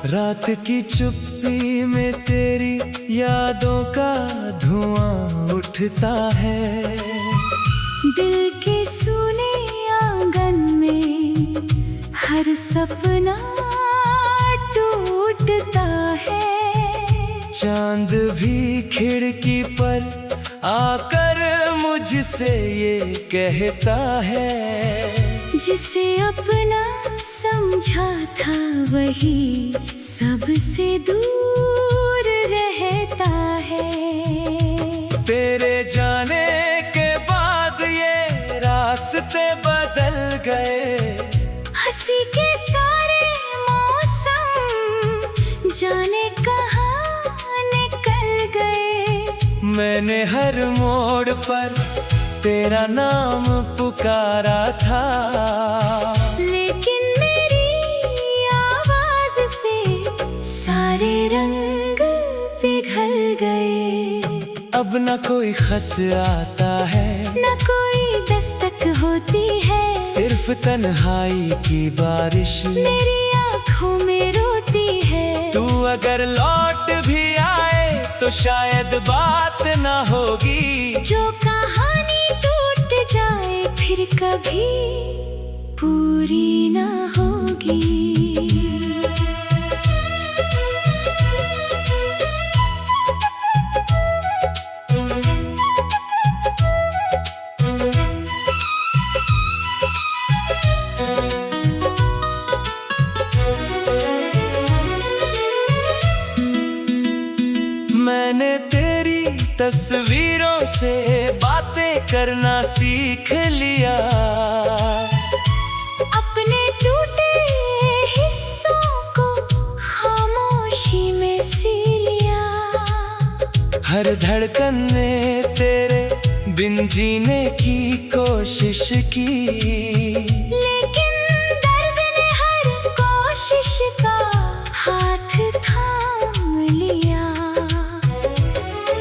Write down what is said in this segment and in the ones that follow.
रात की चुप्पी में तेरी यादों का धुआं उठता है। दिल के सूने आंगन में हर सपना टूटता है। चांद भी खिड़की पर आकर मुझसे ये कहता है, जिसे अपना समझा था वही सबसे दूर रहता है। तेरे जाने के बाद ये रास्ते बदल गए। हंसी के सारे मौसम जाने कहाँ निकल गए। मैंने हर मोड़ पर तेरा नाम पुकारा था, लेकिन मेरी आवाज से सारे रंग पिघल गए। अब न कोई खत आता है, न कोई दस्तक होती है, सिर्फ तन्हाई की बारिश मेरी आँखों में रोती है। तू अगर लौट भी आए तो शायद बात न होगी। जो कहानी टूट जाए फिर कभी पूरी न होगी। मैंने तेरी तस्वीरों से बातें करना सीख लिया। अपने टूटे हिस्सों को खामोशी में सी लिया। हर धड़कन ने तेरे बिन जीने की कोशिश की, लेकिन दर्द ने हर कोशिश का हाथ थाम लिया।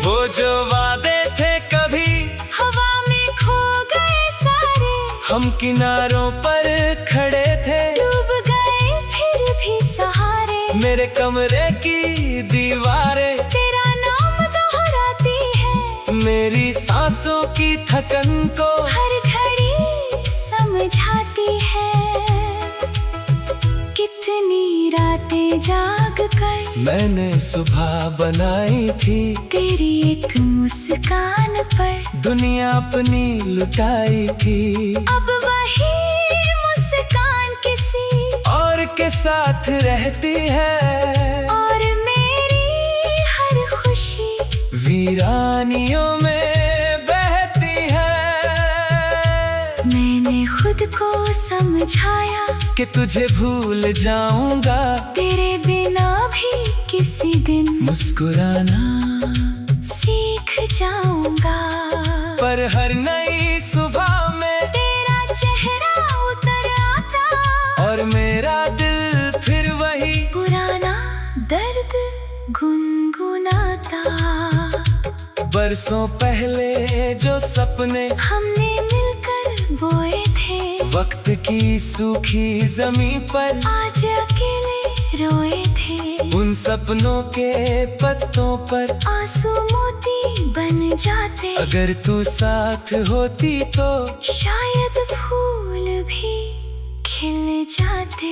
वो जो वादे थे कभी हवा में खो गए सारे। हम किनारों पर खड़े थे, डूब गए फिर भी सहारे। मेरे कमरे की दीवारें तेरा नाम दोहराती है, मेरी सांसों की थकन को हर घड़ी समझाती है। कितनी रातें जाग कर मैंने सुबह बनाई थी, तेरी एक मुस्कान पर दुनिया अपनी लुटाई थी। अब वही मुस्कान किसी और के साथ रहती है, और मेरी हर खुशी वीरानियों में बहती है। मैंने खुद को समझाया कि तुझे भूल जाऊंगा, तेरे बिना भी किसी दिन मुस्कुराना सीख जाऊंगा। पर हर नई सुबह में तेरा चेहरा उतर आता, और मेरा दिल फिर वही पुराना दर्द गुनगुनाता। बरसों पहले जो सपने हमने मिलकर बोए थे, वक्त की सूखी जमीन पर आज अकेले रोए थे। उन सपनों के पत्तों पर आंसू मोती बन जाते। अगर तू साथ होती तो शायद फूल भी खिल जाते।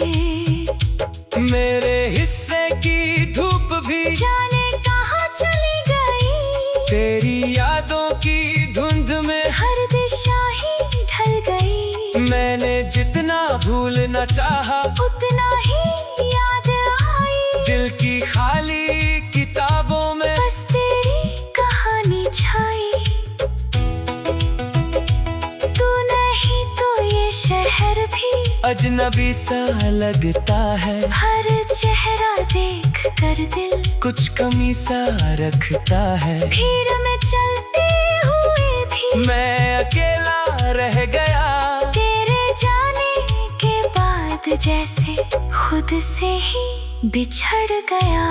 मेरे हिस्से की धूप भी जाने कहाँ चली गई, तेरी यादों की धुंध में हर दिशा ही ढल गई। मैंने जितना भूलना चाहा उतना ही याद आई, दिल की खाली किताबों में बस तेरी कहानी छाई। तू अजनबी सा लगता है, हर चेहरा देख कर दिल कुछ कमी सा रखता है। भीड़ में चलते हुए भी मैं अकेला रह गया, तेरे जाने के बाद जैसे खुद से ही बिछड़ गया।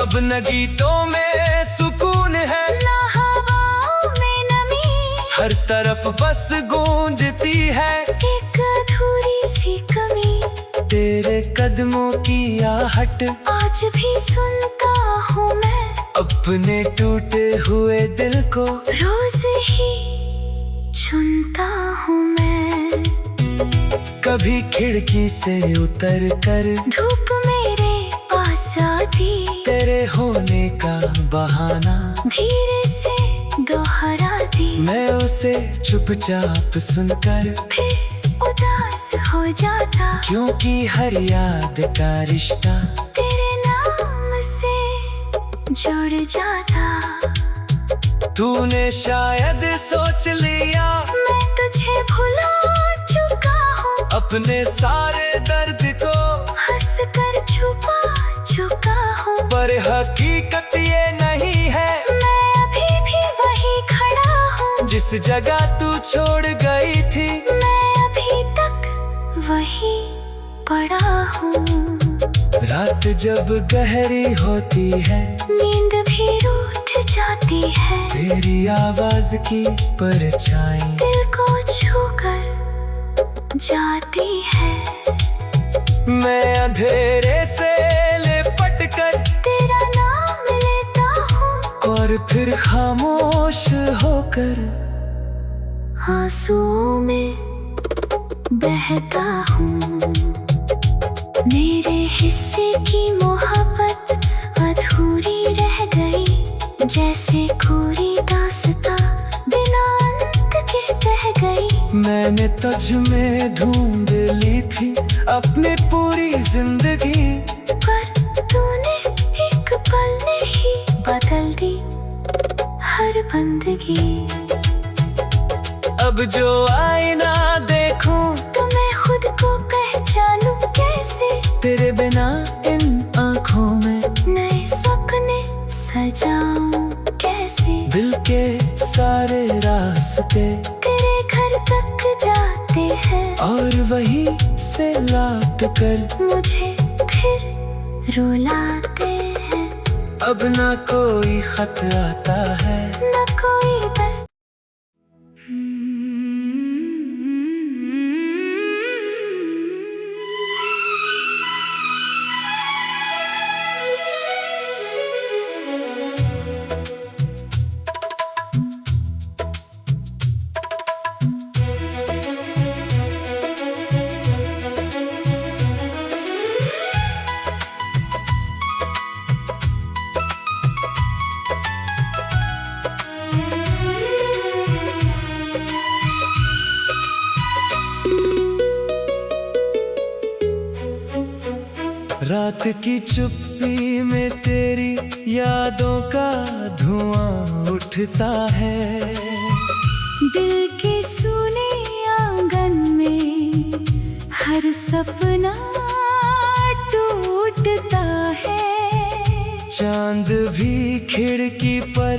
अब न गीतों में सुकून है, ना हवाओं में नमी, हर तरफ बस गूंजती है एक अधूरी सी कमी। तेरे कदमों की आहट, आज भी सुनता हूँ मैं अपने टूटे हुए दिल को रोज ही चुनता हूँ मैं। कभी खिड़की से उतर कर धूप मेरे पास आती, तेरे होने का बहाना धीरे से दोहराती। मैं उसे चुपचाप सुनकर फिर उदास हो जाता, क्योंकि हर याद का रिश्ता तेरे नाम से जुड़ जाता। तूने शायद सोच लिया मैं तुझे भुला चुका हूँ, अपने सारे दर्द को हंस कर छुपा चुका हूँ। पर हकीकत ये नहीं है, मैं अभी भी वही खड़ा हूँ जिस जगह तू छोड़ गई थी। मैं अभी तक वही पड़ा हूँ। रात जब गहरी होती है, नींद भी रूठ जाती है, तेरी आवाज की परछाई दिल को छूकर जाती है। मैं अंधेरे से लिपट कर तेरा नाम लेता हूँ और फिर खामोश होकर आंसुओं में बहता हूँ। मेरे हिस्से की मोहब्बत अधूरी रह गई, जैसे कोरी दास्तां बिना अंत के बह गई। मैंने तुझ में ढूंढ ली थी अपनी पूरी जिंदगी, पर तूने एक पल में ही बदल दी हर बंदगी। अब जो आईना देखूं तो मैं खुद को पहचानूं कैसे, तेरे बिना इन आँखों में नए सपने सजाऊं कैसे। दिल के सारे रास्ते तेरे घर तक जाते हैं और वहीं से लौट कर मुझे फिर रुलाते हैं। अब ना कोई खत आता है, न कोई दस्त रात की चुप्पी में तेरी यादों का धुआं उठता है। दिल के सूने आंगन में हर सपना टूटता है। चांद भी खिड़की पर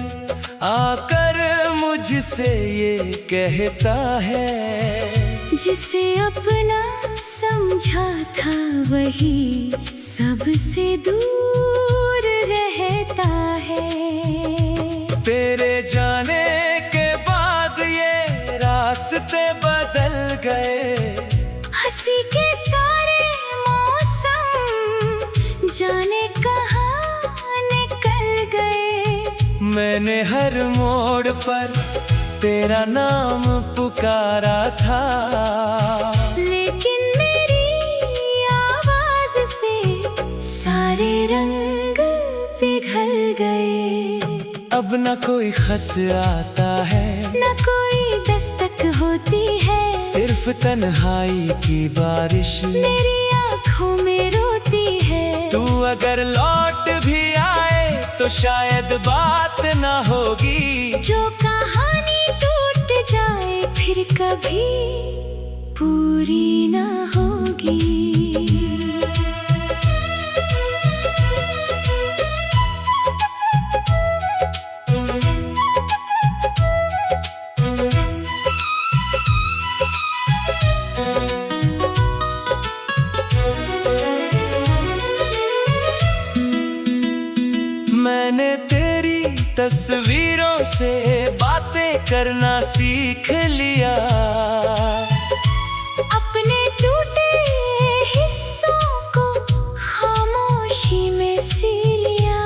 आकर मुझसे ये कहता है, जिसे अपना समझा था वही सबसे दूर रहता है। तेरे जाने के बाद ये रास्ते बदल गए। हंसी के सारे मौसम जाने कहाँ निकल गए। मैंने हर मोड़ पर तेरा नाम पुकारा था, लेकिन मेरी आवाज से सारे रंग पिघल गए। अब न कोई खत आता है, न कोई दस्तक होती है, सिर्फ तन्हाई की बारिश मेरी आँखों में रोती है। तू अगर लौट भी आए तो शायद बात न होगी। जो कहानी टूट जाए फिर कभी पूरी पूरी न होगी। मैंने तेरी तस्वीरों से बातें करना सीख लिया, अपने टूटे हिस्सों को खामोशी में सी लिया।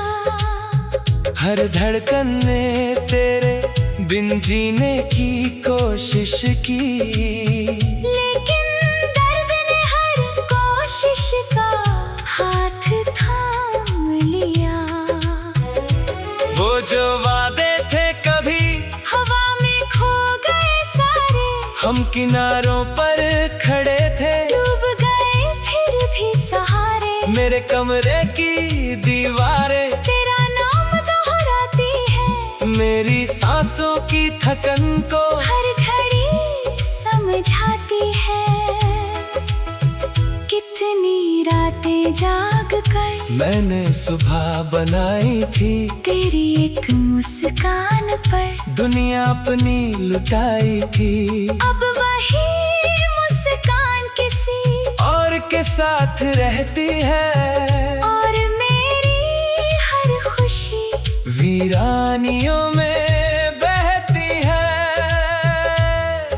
हर धड़कन ने तेरे बिन जीने की कोशिश की, लेकिन दर्द ने हर कोशिश का हाथ थाम लिया। वो जो वादे थे कभी हवा में खो गए सारे, हम किनारों पर खड़े थे, डूब गए फिर भी सहारे। मेरे कमरे की दीवारें तेरा नाम दोहराती है, मेरी सांसों की थकन को हर घड़ी समझाती है। कितनी रातें जाग कर मैंने सुबह बनाई थी, तेरी एक मुस्कान पर दुनिया अपनी लुटाई थी। अब वही मुस्कान किसी और के साथ रहती है, और मेरी हर खुशी वीरानियों में बहती है।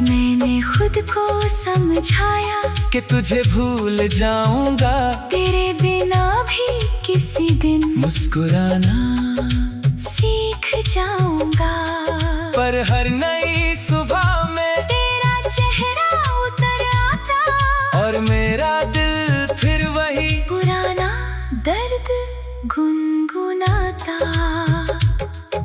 मैंने खुद को समझाया कि तुझे भूल जाऊंगा, तेरे बिना भी किसी दिन मुस्कुराना सीख जाऊंगा। पर हर नई सुबह में तेरा चेहरा उतर आता, और मेरा दिल फिर वही पुराना दर्द गुनगुनाता।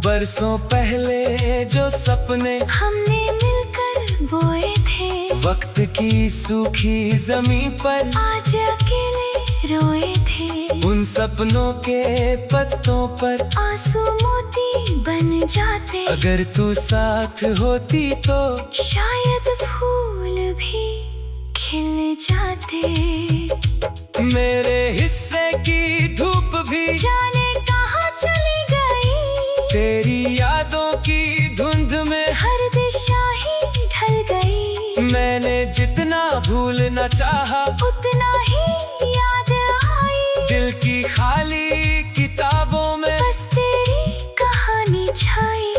बरसों पहले जो सपने हमने मिलकर बोए थे, वक्त की सूखी जमीन पर आज अकेले रोए थे। उन सपनों के पत्तों पर आंसू मोती बन जाते, अगर तू साथ होती तो शायद फूल भी खिल जाते। मेरे हिस्से की धूप भी जाने कहाँ चली गई, तेरी यादों की धुंध में हर दिशा ही ढल गई। मैंने जितना भूलना चाहा, उतना ही याद आई, दिल की खाली किताबों में बस तेरी कहानी छाई।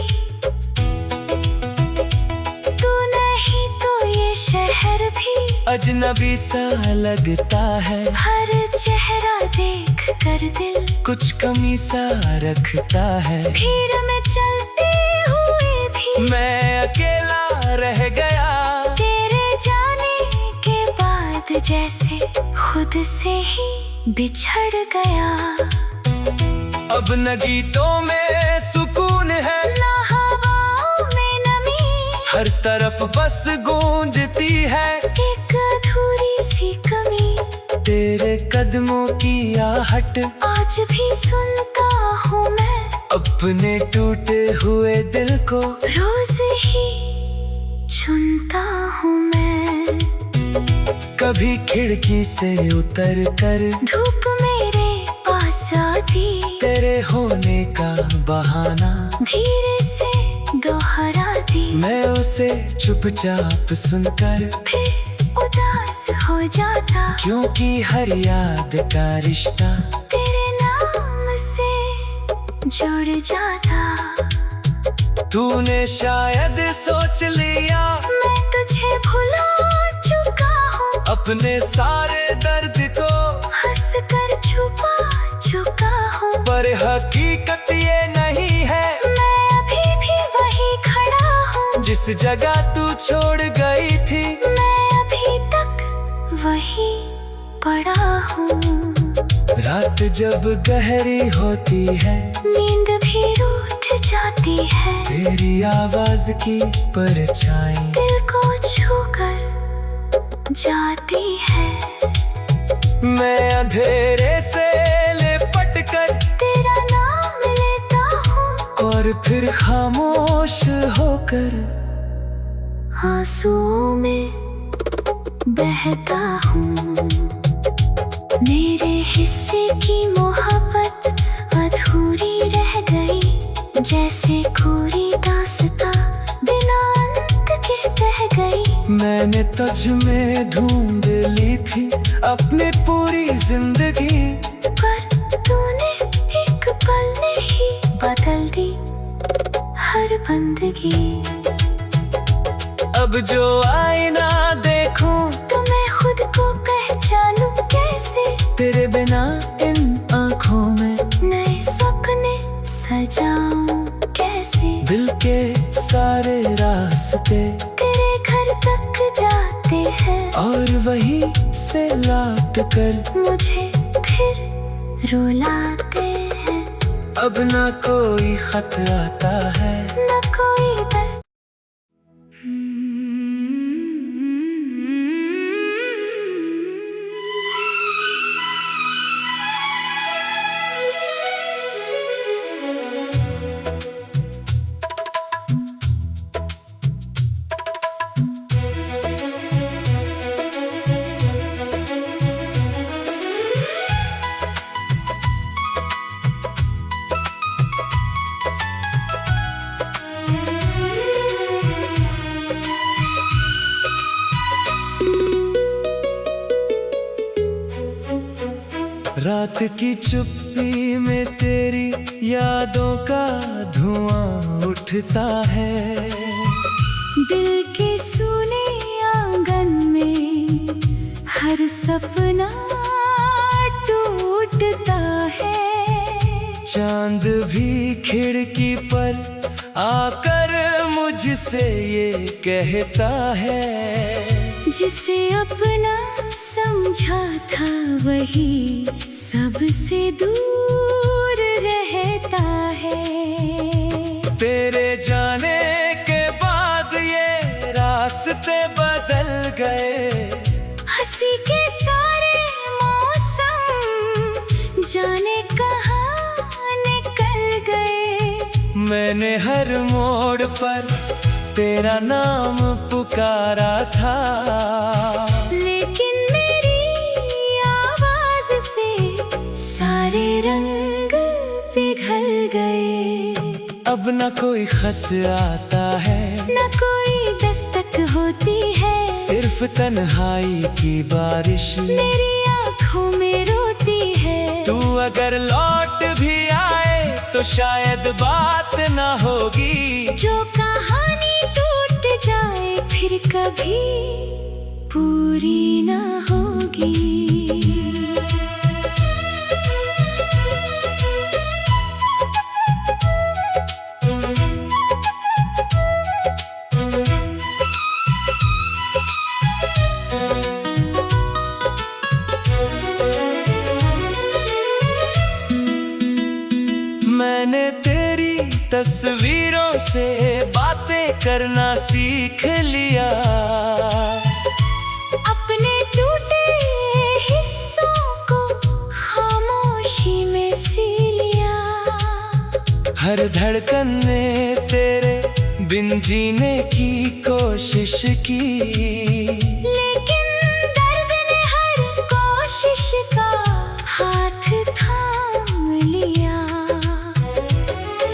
तू नहीं तो ये शहर भी अजनबी सा लगता है, हर चेहरा देख कर दिल कुछ कमी सा रखता है। भीड़ में चलते हुए भी मैं अकेला रह गया, तेरे जाने के बाद जैसे खुद से ही बिछड़ गया। अब न गीतों में सुकून है, ना हवाओं में नमी, हर तरफ बस गूंजती है एक अधूरी सी कमी। तेरे कदमों की आहट, आज भी सुनता हूँ मैं अपने टूटे हुए दिल को रोज ही चुनता हूँ मैं। कभी खिड़की से उतर कर धूप मेरे पास आती, तेरे होने का बहाना धीरे से दोहराती। मैं उसे चुपचाप सुनकर फिर उदास हो जाता, क्योंकि हर याद का रिश्ता तेरे नाम से जुड़ जाता। तूने शायद सोच लिया मैं तुझे भुला चुका हूँ, अपने सारे दर्द को हंस कर छुपा चुका हूँ। पर हकीकत ये नहीं है, मैं अभी भी वही खड़ा हूँ, जिस जगह तू छोड़ गई थी। मैं अभी तक वही पड़ा हूँ। रात जब गहरी होती है, नींद भी रूठ जाती है, तेरी आवाज की परछाई दिल को छूकर जाती है। मैं अंधेरे से लिपट कर तेरा नाम लेता हूँ, और फिर खामोश होकर आंसुओं में बहता हूँ। मेरे हिस्से की मोहब्बत अधूरी रह गई, जैसे कोई दास्तां बिना अंत के बह गई। मैंने तुझ में ढूंढ ली थी अपनी पूरी जिंदगी, पर तूने एक पल में ही बदल दी हर बंदगी। अब जो आईना देखूं तो मैं खुद को पहचानूं कैसे, तेरे बिना इन आँखों में नए सपने सजाऊं कैसे। दिल के सारे रास्ते तेरे घर तक जाते हैं, और वहीं से लौट कर मुझे फिर रुलाते हैं। अब ना कोई खत आता है, न कोई दस्त रात की चुप्पी में तेरी यादों का धुआं उठता है। दिल के सूने आंगन में हर सपना टूटता है। चांद भी खिड़की पर आकर मुझसे ये कहता है, जिसे अपना समझा था वही सबसे दूर रहता है। तेरे जाने के बाद ये रास्ते बदल गए। हंसी के सारे मौसम जाने कहाँ निकल गए। मैंने हर मोड़ पर तेरा नाम पुकारा था, लेकिन मेरी आवाज से सारे रंग पिघल गए। अब न कोई खत आता है, न कोई दस्तक होती है, सिर्फ तन्हाई की बारिश मेरी आँखों में रोती है। तू अगर लौट भी आए तो शायद बात न होगी। जो कहानी टूट जाए फिर कभी पूरी न होगी। मैंने तेरी तस्वीरों से बातें करना सीख लिया, अपने टूटे हिस्सों को खामोशी में सी लिया। हर धड़कन ने तेरे बिन जीने की कोशिश की, लेकिन दर्द ने हर कोशिश का हाथ थाम लिया।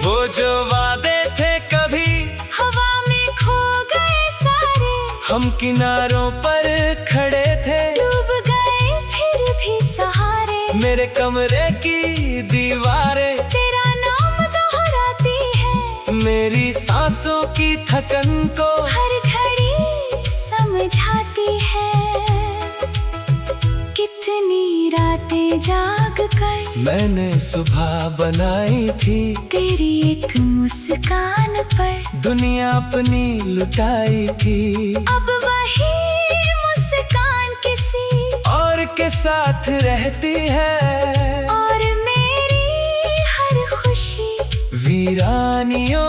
वो जो वादे थे कभी हवा में खो गए सारे, हम किनारों पर खड़े थे, डूब गए फिर भी सहारे। मेरे कमरे की दीवारें तेरा नाम दोहराती है, मेरी सांसों की थकन को हर घड़ी समझाती है। कितनी रातें जाग कर मैंने सुबह बनाई थी, तेरी एक मुस्कान पर दुनिया अपनी लुटाई थी। अब वही मुस्कान किसी और के साथ रहती है, और मेरी हर खुशी वीरानियों